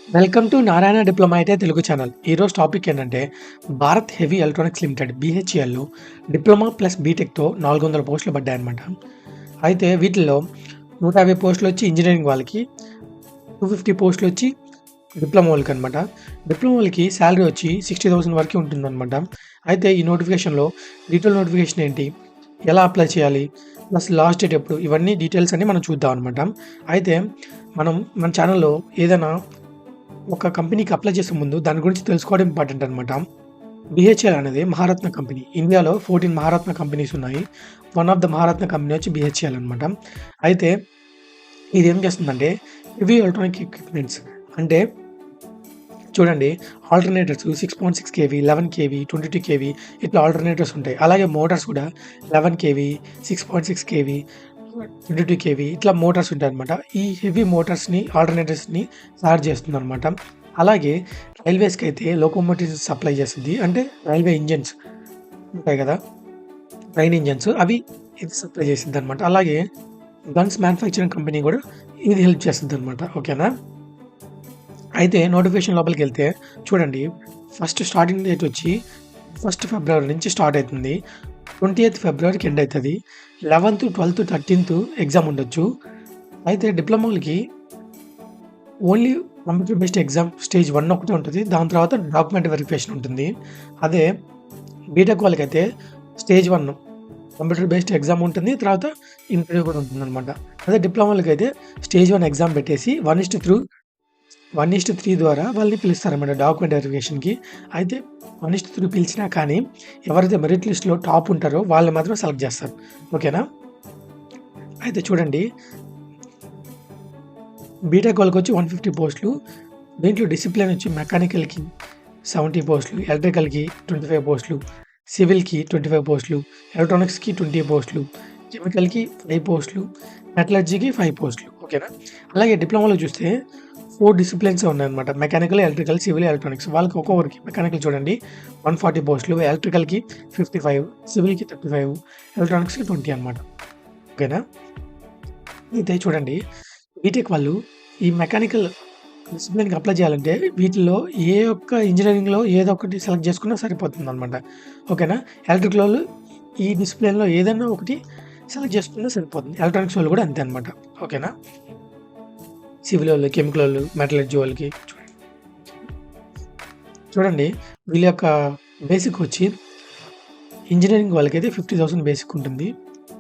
Welcome to Narayana diploma IT Telugu channel. ఈరోజు topic ఏంటంటే Bharat heavy electronics limited బీహెచ్ఈఎల్‌లో డిప్లొమా ప్లస్ బీటెక్‌తో 400 పోస్టులు పడ్డాయన్నమాట. అయితే వీటిల్లో 150 పోస్టులొచ్చి ఇంజినీరింగ్ వాళ్ళకి, 250 పోస్టులొచ్చి డిప్లొమా వాళ్ళకనమాట. డిప్లొమా వాళ్ళకి సాలరీ వచ్చి 60,000 వరకే ఉంటుందనమాట. అయితే ఈ నోటిఫికేషన్‌లో డీటెయిల్ నోటిఫికేషన్ ఏంటి? ఎలా అప్లై చేయాలి? ప్లస్ లాస్ట్ డేట్ ఎప్పుడు? ఇవన్నీ డీటెయిల్స్ అన్నీ మనం చూద్దాం అనమాట. అయితే మన ఛానల్‌లో ఏదైనా ఒక కంపెనీకి అప్లై చేసే ముందు దాని గురించి తెలుసుకోవడం ఇంపార్టెంట్ అనమాట. బీహెచ్ఎల్ అనేది మహారత్న కంపెనీ. ఇండియాలో 14 మహారత్న కంపెనీస్ ఉన్నాయి. One of the Maharatna company వచ్చి బీహెచ్ఎల్ అనమాట. అయితే ఇది ఏం చేస్తుందంటే హెవీ ఎలక్ట్రానిక్ ఎక్విప్మెంట్స్ అంటే చూడండి, ఆల్టర్నేటర్స్ 6.6 కేవీ, 11 కేవీ, 22 కేవీ ఇట్లా ఆల్టర్నేటర్స్ ఉంటాయి. అలాగే మోటార్స్ కూడా 11 కేవీ, 6.6 కేవీ, 22 కేవీ ఇట్లా మోటార్స్ ఉంటాయన్నమాట. ఈ హెవీ మోటార్స్‌ని, ఆల్టర్నేటర్స్‌ని తయారు చేస్తుందన్నమాట. అలాగే రైల్వేస్‌కి అయితే లోకోమోటివ్స్ సప్లై చేస్తుంది. అంటే రైల్వే ఇంజిన్స్ ఉంటాయి కదా! ట్రైన్ ఇంజిన్స్ అవి ఇది సప్లై చేసిద్దన్నమాట. అలాగే గన్స్ మ్యానుఫ్యాక్చరింగ్ కంపెనీ కూడా ఇది హెల్ప్ చేస్తుందన్నమాట. ఓకేనా? అయితే నోటిఫికేషన్ లోపలికెళ్తే చూడండి, ఫస్ట్ స్టార్టింగ్ డేట్ వచ్చి 1 ఫిబ్రవరి నుంచి స్టార్ట్ అవుతుంది. 28 ఫిబ్రవరికి ఎండ్ అవుతుంది. 11th, 12th, 13th ఎగ్జామ్ ఉండొచ్చు. అయితే డిప్లొమాలకి only computer based exam stage 1 ఒకటే ఉంటుంది. దాని తర్వాత డాక్యుమెంట్ వెరిఫికేషన్ ఉంటుంది. అదే బీటెక్ వాళ్ళకైతే స్టేజ్ 1 కంప్యూటర్ బేస్డ్ ఎగ్జామ్ ఉంటుంది. తర్వాత ఇంటర్వ్యూ కూడా ఉంటుందన్నమాట. అదే డిప్లొమాలకైతే స్టేజ్ 1 ఎగ్జామ్ పెట్టేసి 1:3 ద్వారా వాళ్ళని పిలుస్తారన్నమాట డాక్యుమెంట్ వెరిఫికేషన్‌కి. అయితే 1:3 పిలిచినా కానీ ఎవరైతే మెరిట్ లిస్ట్‌లో టాప్ ఉంటారో వాళ్ళని మాత్రం సెలెక్ట్ చేస్తారు. ఓకేనా? అయితే చూడండి, బీటెక్ వాళ్ళకొచ్చి 150 పోస్టులు. దీంట్లో డిసిప్లిన్ వచ్చి మెకానికల్‌కి 70 పోస్టులు, ఎలక్ట్రికల్‌కి 25 పోస్టులు, సివిల్‌కి 25 పోస్టులు, ఎలక్ట్రానిక్స్‌కి 20 పోస్టులు, కెమికల్‌కి 5 పోస్టులు, మెటలర్జీకి 5 పోస్టులు. ఓకేనా? అలాగే డిప్లొమాలో చూస్తే 4 డిసిప్లిన్స్ ఉన్నాయన్నమాట. Mechanical, electrical, civil, electronics. వాళ్ళకి ఒక్కొక్కరికి మెకానికల్ చూడండి 140 పోస్టులు, ఎలక్ట్రికల్‌కి 55, సివిల్‌కి 35, ఎలక్ట్రానిక్స్‌కి 20 అనమాట. ఓకేనా? అయితే చూడండి, బీటెక్ వాళ్ళు ఈ మెకానికల్ డిసిప్లిన్‌కి అప్లై చేయాలంటే వీటిలో ఏ ఒక్క ఇంజినీరింగ్‌లో ఏదో ఒకటి సెలెక్ట్ చేసుకున్నా సరిపోతుందనమాట. ఓకేనా? ఎలక్ట్రికల్ వాళ్ళు ఈ డిసిప్లిన్‌లో ఏదైనా ఒకటి సెలెక్ట్ చేసుకున్నా సరిపోతుంది. ఎలక్ట్రానిక్స్ వాళ్ళు కూడా అంతే అనమాట. ఓకేనా? సివిల్ వాళ్ళు, కెమికల్ వాళ్ళు, మెటలర్జీ వాళ్ళకి చూడండి, వీళ్ళ యొక్క బేసిక్ వచ్చి ఇంజినీరింగ్ వాళ్ళకైతే 50,000 బేసిక్ ఉంటుంది.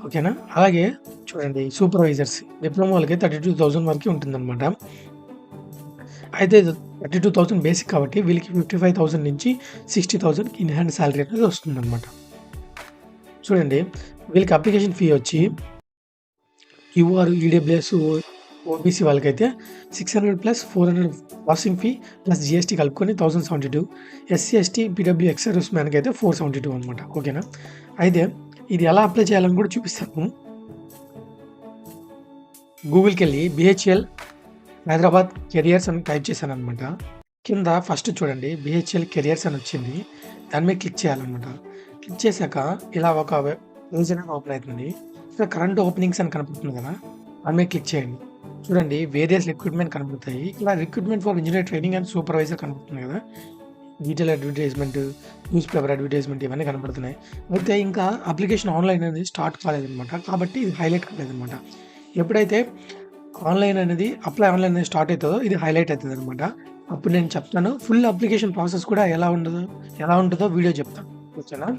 ఓకేనా? అలాగే చూడండి, సూపర్వైజర్స్ డిప్లొమా వాళ్ళకైతే 32,000 వరకే ఉంటుందన్నమాట. అయితే 32,000 బేసిక్ కాబట్టి వీళ్ళకి 55,000 నుంచి 60,000కి ఇన్ హ్యాండ్ సాలరీ అనేది వస్తుందన్నమాట. చూడండి, వీళ్ళకి అప్లికేషన్ ఫీ వచ్చి యూఆర్, ఈడబ్ల్యూఎస్, ఓబీసీ వాళ్ళకైతే 600 plus 400 processing fee plus GST కలుపుకొని 1072. SC, ST, PW ex service మ్యాన్కి అయితే 472 అనమాట. ఓకేనా? అయితే ఇది ఎలా అప్లై చేయాలని కూడా చూపిస్తాను. గూగుల్‌కి వెళ్ళి బీహెచ్ఎల్ హైదరాబాద్ కెరియర్స్ అని టైప్ చేశాను అనమాట. కింద ఫస్ట్ చూడండి, బీహెచ్ఎల్ కెరియర్స్ అని వచ్చింది. దాని మీద క్లిక్ చేయాలన్నమాట. క్లిక్ చేశాక ఇలా ఒక పేజ్ అనేది ఓపెన్ అవుతుంది. ఇక్కడ కరెంట్ ఓపెనింగ్స్ అని కనపడుతుంది కదా, దాని మీద క్లిక్ చేయండి. చూడండి, వేరియస్ రిక్రూట్మెంట్ కనబడతాయి. ఇలా recruitment for engineer training and supervisor కనబడుతుంది కదా, detail advertisement, news paper advertisement ఇవన్నీ కనబడుతున్నాయి. అయితే ఇంకా అప్లికేషన్ ఆన్లైన్ అనేది స్టార్ట్ కాలేదనమాట. కాబట్టి ఇది హైలైట్ కాలేదనమాట. ఎప్పుడైతే ఆన్లైన్ అనేది ఆన్లైన్ అనేది స్టార్ట్ అవుతుందో ఇది హైలైట్ అవుతుంది అనమాట. అప్పుడు నేను చెప్తాను ఫుల్ అప్లికేషన్ ప్రాసెస్ కూడా ఎలా ఉంటుందో వీడియో చెప్తాను. ఓకేనా?